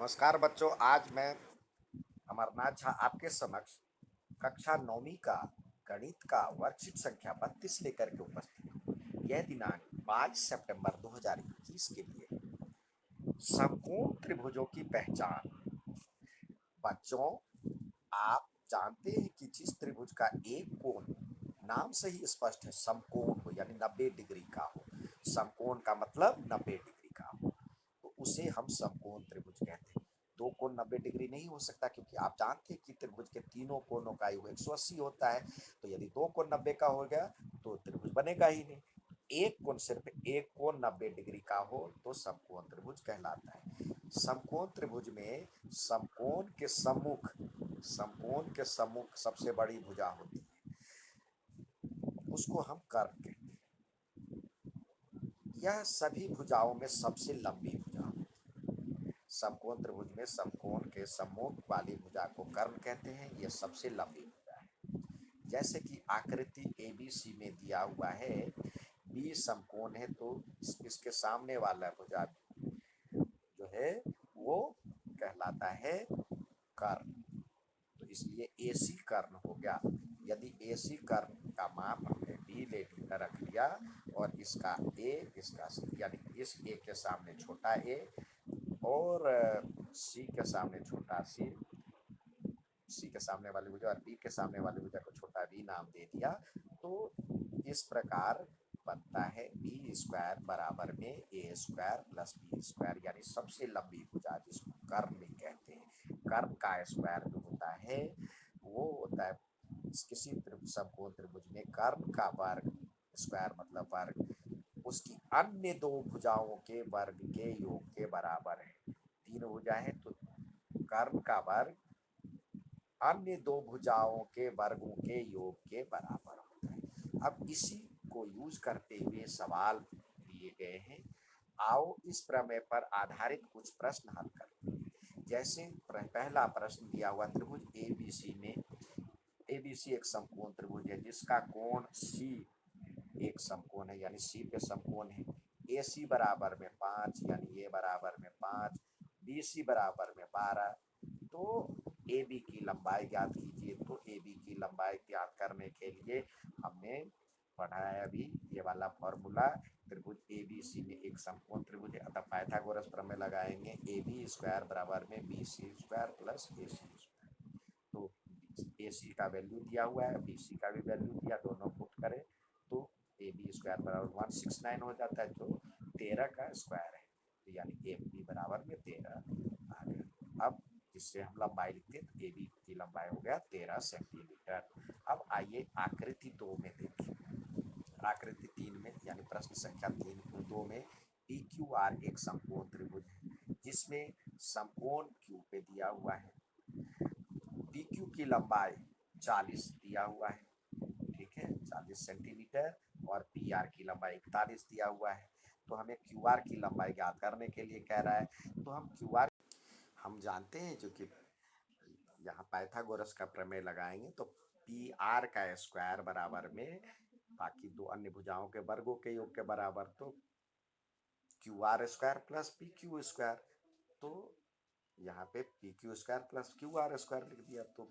नमस्कार बच्चों, आज मैं अमरनाथ झा आपके समक्ष कक्षा 9वीं का गणित का वर्कशीट संख्या 32 लेकर के उपस्थित हूँ। यह दिनांक 22 सितंबर 2021 के लिए समकोण त्रिभुजों की पहचान। बच्चों, आप जानते हैं कि जिस त्रिभुज का एक कोण नाम से ही स्पष्ट है समकोण हो, यानी 90 डिग्री का हो, समकोण का मतलब 90 डिग्री का हो, तो उसे हम समकोण त्रिभुज कहते हैं। दो कोण 90 डिग्री नहीं हो सकता, क्योंकि आप जानते हैं कि त्रिभुज के तीनों कोणों का योग 180 होता है। तो यदि दो कोण 90 का हो गया तो त्रिभुज बनेगा ही नहीं। एक कोण, सिर्फ एक कोण 90 डिग्री का हो तो समकोण त्रिभुज कहलाता है। समकोण त्रिभुज में समकोण के सम्मुख सबसे बड़ी भुजा होती है, उसको हम कर्व कहते हैं। यह सभी भुजाओं में सबसे लंबी भुजा होती है। समकोण त्रिभुज में समकोण के सम्मुख वाली भुजा को कर्ण कहते हैं। यह सबसे लंबी भुजा है। जैसे कि आकृति ABC में दिया हुआ है, बी समकोण है तो इसके सामने वाला भुजा जो है वो कहलाता है कर्ण। तो इसलिए AC कर्ण हो गया। यदि AC कर्ण का माप हमने B ले रख लिया और इसका A, इसका C, यानी इस A के सामने छोटा a और C के सामने छोटा C के सामने वाली भुजा और B के सामने वाली भुजा को छोटा b नाम दे दिया, तो इस प्रकार बनता है b स्क्वायर बराबर में a square plus b square, यानी सबसे लंबी भुजा, जिसको कर्ण भी कहते हैं। कर्ण का स्क्वायर जो होता है वो होता है किसी समकोण त्रिभुज में कर्ण का वर्ग, स्क्वायर मतलब वर्ग, उसकी अन्य दो भुजाओं के वर्ग के योग के बराबर है। तीन भुजा है तो कर्ण का वर्ग अन्य दो भुजाओं के वर्गों के योग के बराबर होता है। अब इसी को यूज करते हुए सवाल दिए गए हैं। आओ इस प्रमेय पर आधारित कुछ प्रश्न हल करते हैं। जैसे पहला प्रश्न दिया हुआ, त्रिभुज ABC में ABC एक समकोण त्रिभुज है जिसका कोण C एक समकोण है, यानी C पे समकोण है। AC बराबर में 5, यानी A बराबर में 5, BC बराबर में 12। तो AB की लंबाई ज्ञात कीजिए। तो AB की लंबाई ज्ञात करने के लिए हमने पढ़ाया भी ये वाला फॉर्मूला। त्रिभुज ABC में एक समकोण त्रिभुज है, अतः पाइथागोरस प्रमेय लगाएंगे। AB स्क्वायर बराबर में BC square plus AC square. तो AC का वैल्यू दिया हुआ है, BC का भी वैल्यू दिया, दोनों पुट करें तो AB स्क्वायर बराबर 169 हो जाता है, जो 13 का स्क्वायर है। तो यानी AB बराबर में 13 आ गया। अब जिससे हम लंबाई लिखते हैं, तो AB की लंबाई हो गया 13 सेंटीमीटर। अब आइए आकृति 2 में देखें। आकृति 3 में, यानी प्रश्न संख्या 2 में PQR एक समकोण त्रिभुज है जिसमें समकोण Q पे दिया हुआ है। PQ की लंबाई 40 दिया हुआ है, ठीक है, 40 सेंटीमीटर, और PR की लंबाई 41 दिया हुआ है। तो हमें QR की लंबाई ज्ञात करने के लिए कह रहा है, तो हम QR हम जानते हैं, जो कि यहाँ पाइथागोरस का प्रमेय लगाएंगे तो PR का स्क्वायर बराबर में बाकी दो अन्य भुजाओं के वर्गों के योग के बराबर, तो QR square plus PQ square. तो यहाँ पे PQ square plus QR square लिख दिया, तो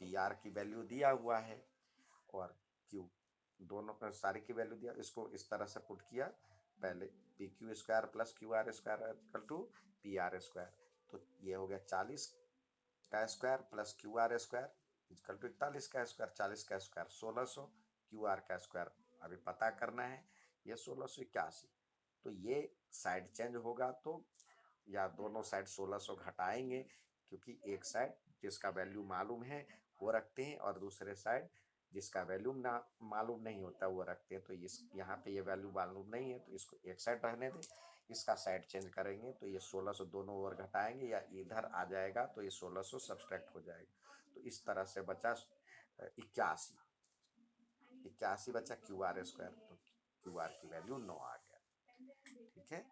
PR की वैल्यू दिया हुआ है और Q दोनों सारे की वैल्यू दिया। इसको इस तरह से पुट किया, पहले PQ square plus QR square equal to PR square. तो ये हो गया 40 का square plus QR square equal to 41 का स्क्वायर। 40 का स्क्वायर 1600, QR का स्क्वायर अभी पता करना है, ये 1681। तो ये साइड चेंज होगा, तो या दोनों साइड 1600 घटाएंगे, क्योंकि एक साइड जिसका वैल्यू मालूम है वो रखते हैं और दूसरे साइड जिसका वैल्यू ना मालूम नहीं होता वो रखते हैं। तो इस यहाँ पे ये वैल्यू मालूम नहीं है, तो इसको एक साइड रहने दें, इसका साइड चेंज करेंगे तो ये 1600 दोनों ओर घटाएंगे या इधर आ जाएगा, तो ये 1600 सब्सट्रैक्ट हो जाएगा। तो इस तरह से बचा 81। 81 बचा QR स्क्वायर, तो QR की वैल्यू 9 आ गया, ठीक है।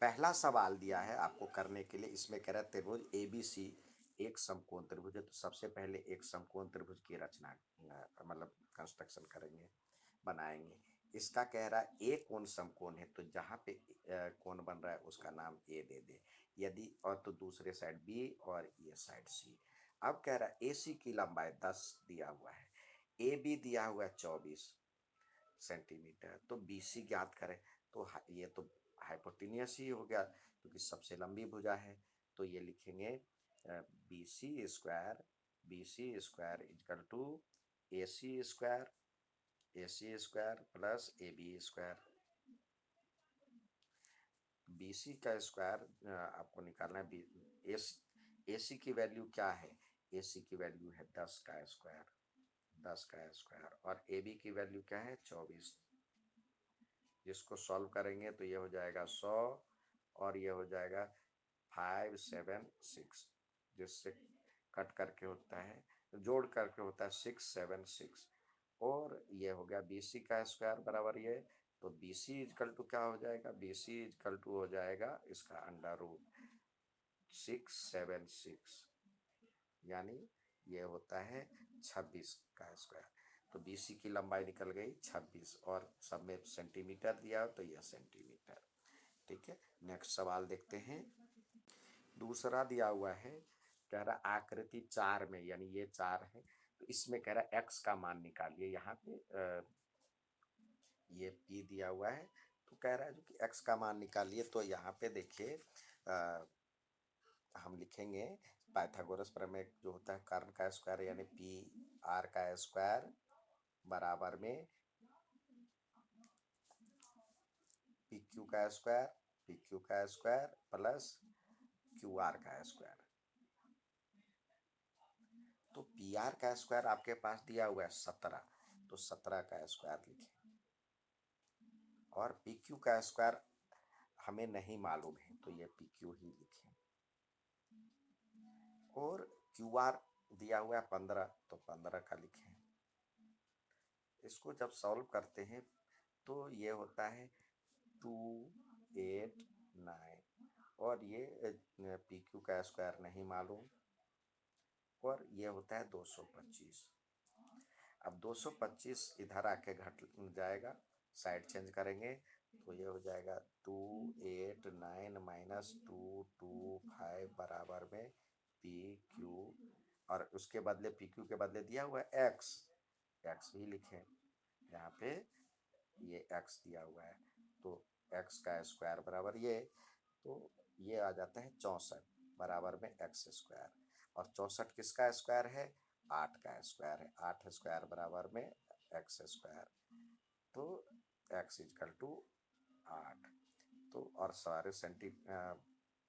पहला सवाल दिया है आपको करने के लिए, इसमें कह रहा है त्रिभुज ABC एक समकोण त्रिभुज है। तो सबसे पहले एक समकोण त्रिभुज की रचना मतलब कंस्ट्रक्शन करेंगे, बनाएंगे। इसका कह रहा है A कोण समकोण है, तो जहाँ पे कोण बन रहा है उसका नाम A दे दे। यदि और तो दूसरे साइड बी और ये साइड सी। अब कह रहा है AC की लंबाई 10 दिया हुआ है, AB दिया हुआ है 24 सेंटीमीटर, तो BC ज्ञात करें। तो ये तो हाइपोटेन्यूस ही हो गया क्योंकि सबसे लंबी भुजा है। तो ये लिखेंगे BC square equal to AC square plus AB square. BC का स्क्वायर आपको निकालना है। AC की वैल्यू क्या है? AC की वैल्यू है 10 का स्क्वायर और AB की वैल्यू क्या है? 24। जिसको सॉल्व करेंगे तो ये हो जाएगा 100 और ये हो जाएगा 576, जिससे कट करके होता है, जोड़ करके होता है 676। और ये हो गया BC का स्क्वायर बराबर ये, तो BC इजकल टू क्या हो जाएगा? BC इजकल टू हो जाएगा इसका अंडर रूट 676, यानी ये होता है 26 का स्क्वायर। तो BC की लंबाई निकल गई 26 और सब में सेंटीमीटर दिया तो यह सेंटीमीटर। ठीक है, नेक्स्ट सवाल देखते हैं। दूसरा दिया हुआ है, कह रहा आकृति 4 में, यानी ये 4 है, तो इसमें कह रहा x का मान निकालिए। यहाँ पे ये P दिया हुआ है, तो कह रहा है जो कि x का मान निकालिए। तो यहाँ पे देखिए हम लिखेंगे पाइथागोरस प्रमेय जो होता है कर्ण का स्क्वायर यानी PR का स्क्वायर बराबर में PQ का स्क्वायर प्लस QR का स्क्वायर। तो PR का स्क्वायर आपके पास दिया हुआ है 17, तो 17 का स्क्वायर लिखें और PQ का स्क्वायर हमें नहीं मालूम है, तो ये PQ ही लिखें। और QR दिया हुआ है 15, तो 15 का लिखें। इसको जब सॉल्व करते हैं तो ये होता है 289 और ये PQ का स्क्वायर नहीं मालूम और ये होता है 225। अब 225 इधर आके घट जाएगा, साइड चेंज करेंगे तो ये हो जाएगा 289 माइनस 225 बराबर में PQ, और उसके बदले PQ के बदले दिया हुआ है x ही लिखें। यहाँ पे ये x दिया हुआ है, तो x का स्क्वायर बराबर ये, तो ये आ जाता है 64 बराबर में x स्क्वायर। और 64 किसका स्क्वायर है? 8 का स्क्वायर है। 8 स्क्वायर बराबर में x स्क्वायर, तो x इजकल टू 8। तो और सारे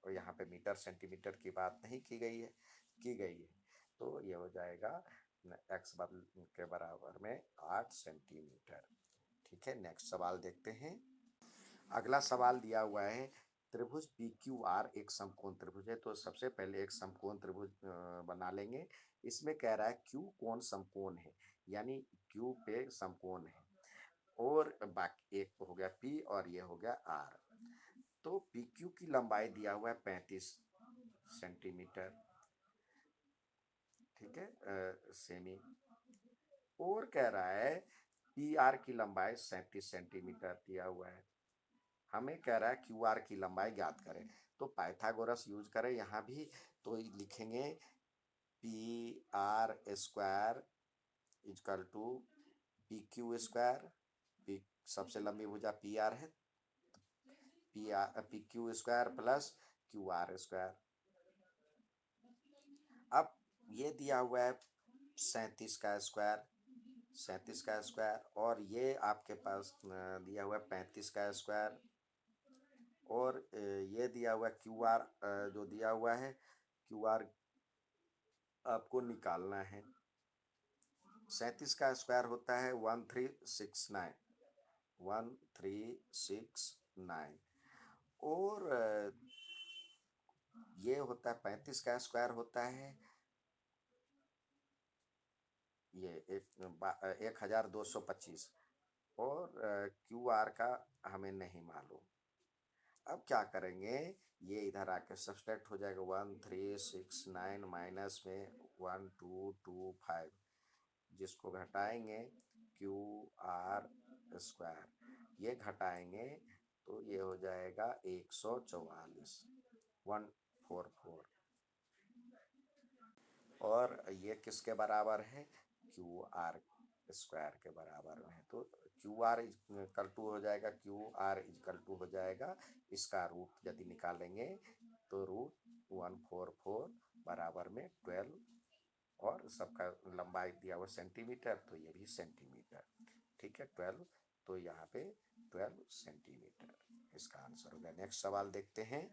यहाँ पे मीटर सेंटीमीटर की बात नहीं की गई है, तो ये हो जाएगा x बदल के बराबर में 8 सेंटीमीटर। ठीक है, नेक्स्ट सवाल देखते हैं। अगला सवाल दिया हुआ है त्रिभुज PQR एक समकोण त्रिभुज है। तो सबसे पहले एक समकोण त्रिभुज बना लेंगे। इसमें कह रहा है Q कोण समकोण है, यानी Q पे समकोण है, और बाकी एक हो गया P और ये हो गया R। तो PQ की लंबाई दिया हुआ है 35 सेंटीमीटर, ठीक है, सेमी। और कह रहा है PR की लंबाई 37 सेंटीमीटर दिया हुआ है। हमें कह रहा है QR की लंबाई ज्ञात करें। तो पाइथागोरस यूज करें यहाँ भी, तो लिखेंगे PR square equal to PQ square. सबसे लंबी भुजा PR है, PQ square plus QR square. अब ये दिया हुआ है 37 का स्क्वायर और ये आपके पास दिया हुआ है 35 का स्क्वायर, और ये दिया हुआ है QR जो दिया हुआ है QR आपको निकालना है। 37 का स्क्वायर होता है 1369 और ये होता है 35 का स्क्वायर होता है ये 1225 और QR का हमें नहीं मालूम। अब क्या करेंगे, ये इधर आके सब्सट्रैक्ट हो जाएगा 1369 माइनस में 1225, जिसको घटाएंगे QR स्क्वायर, ये घटाएंगे तो ये हो जाएगा 144। 144। और ये किसके बराबर है, क्यू आर स्क्वायर के बराबर में है। तो क्यू आर इजकल टू हो जाएगा, क्यू आर इजकल टू हो जाएगा, इसका रूट यदि निकालेंगे तो √144 बराबर में 12, और सबका लंबाई दिया हुआ सेंटीमीटर, तो ये भी सेंटीमीटर, ठीक है 12, तो यहाँ पे 12 सेंटीमीटर इसका आंसर हो गया। नेक्स्ट सवाल देखते हैं।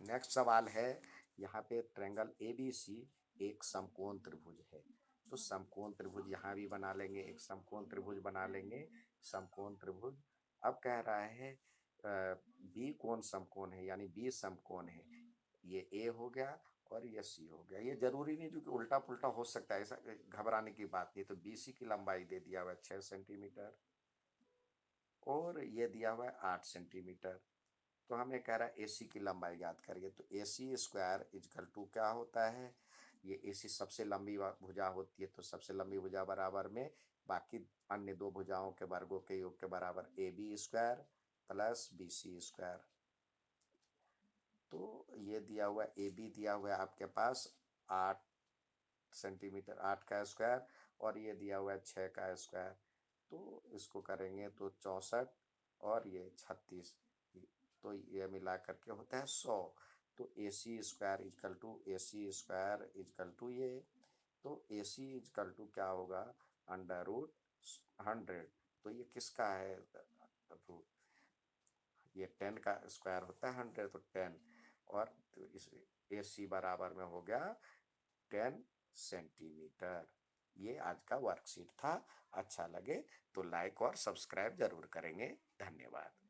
नेक्स्ट सवाल है, यहाँ पे ट्रायंगल ABC एक समकोण त्रिभुज है। तो समकोण त्रिभुज यहाँ भी बना लेंगे, एक समकोण त्रिभुज बना लेंगे, समकोण त्रिभुज। अब कह रहा है बी कौन समकोण है, यानी बी समकोण है। ये ए हो गया और ये सी हो गया। ये जरूरी नहीं जो कि उल्टा पुल्टा हो सकता है, ऐसा घबराने की बात नहीं। तो BC की लंबाई दे दिया हुआ है 6 सेंटीमीटर, और ये दिया हुआ है 8 सेंटीमीटर। तो हमें कह रहा है AC की लंबाई ज्ञात करिए। तो AC स्क्वायर इजकल टू क्या होता है, ये AC सबसे लंबी भुजा होती है, तो सबसे लंबी भुजा बराबर में बाकी अन्य दो भुजाओं के वर्गों के योग के बराबर AB square plus BC square. तो ये दिया हुआ है, AB दिया हुआ है आपके पास 8 सेंटीमीटर, 8 का स्क्वायर, और ये दिया हुआ है 6 का स्क्वायर। तो इसको करेंगे तो 64 और ये 36, तो ये मिला करके होता है 100। तो AC square equal to AC square equal to ये, तो AC इजकल टू क्या होगा, √100। तो ये किसका है रूट, ये 10 का स्क्वायर होता है 100, तो 10, और तो इस AC बराबर में हो गया 10 सेंटीमीटर। ये आज का वर्कशीट था। अच्छा लगे तो लाइक और सब्सक्राइब जरूर करेंगे। धन्यवाद।